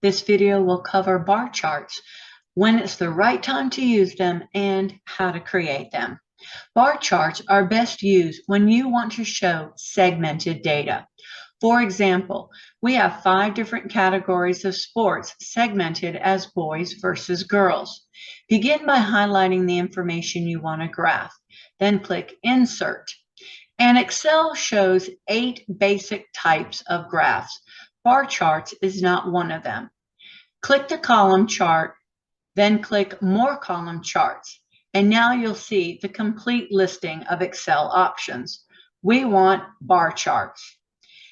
This video will cover bar charts, when it's the right time to use them, and how to create them. Bar charts are best used when you want to show segmented data. For example, we have 5 different categories of sports segmented as boys versus girls. Begin by highlighting the information you want to graph, then click Insert. And Excel shows 8 basic types of graphs. Bar charts is not one of them. Click the column chart, then click More Column Charts. And now you'll see the complete listing of Excel options. We want bar charts.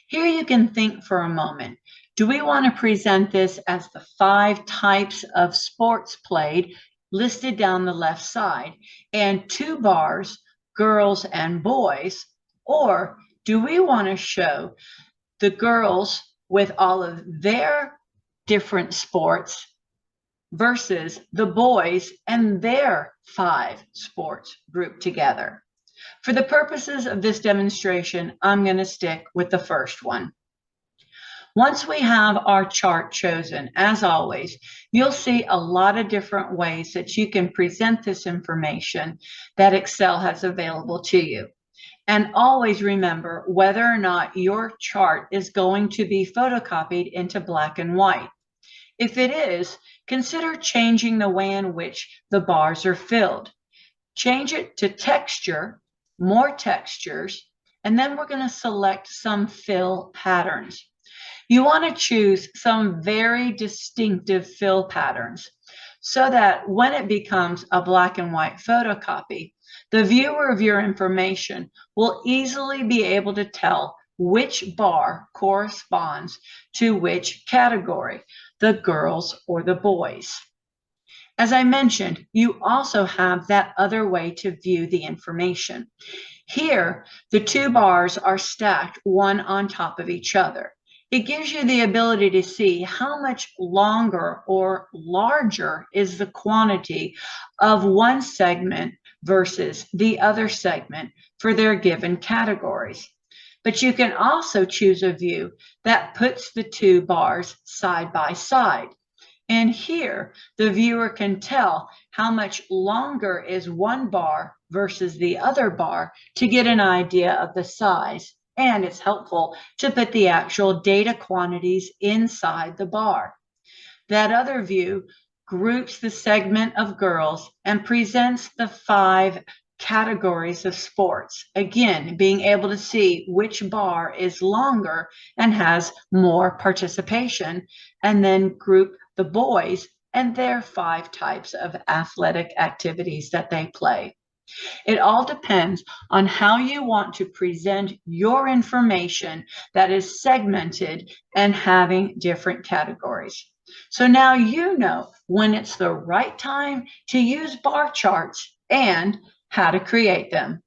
Here you can think for a moment. Do we want to present this as the 5 types of sports played listed down the left side and 2 bars, girls and boys? Or do we want to show the girls with all of their different sports versus the boys and their 5 sports grouped together? For the purposes of this demonstration, I'm going to stick with the first one. Once we have our chart chosen, as always, you'll see a lot of different ways that you can present this information that Excel has available to you. And always remember whether or not your chart is going to be photocopied into black and white. If it is, consider changing the way in which the bars are filled. Change it to texture, more textures, and then we're going to select some fill patterns. You want to choose some very distinctive fill patterns so that when it becomes a black and white photocopy, the viewer of your information will easily be able to tell which bar corresponds to which category, the girls or the boys. As I mentioned, you also have that other way to view the information. Here, the 2 bars are stacked one on top of each other. It gives you the ability to see how much longer or larger is the quantity of one segment versus the other segment for their given categories. But you can also choose a view that puts the 2 bars side by side. And here, the viewer can tell how much longer is one bar versus the other bar to get an idea of the size. And it's helpful to put the actual data quantities inside the bar. That other view groups the segment of girls and presents the 5 categories of sports. Again, being able to see which bar is longer and has more participation, and then group the boys and their 5 types of athletic activities that they play. It all depends on how you want to present your information that is segmented and having different categories. So now you know when it's the right time to use bar charts and how to create them.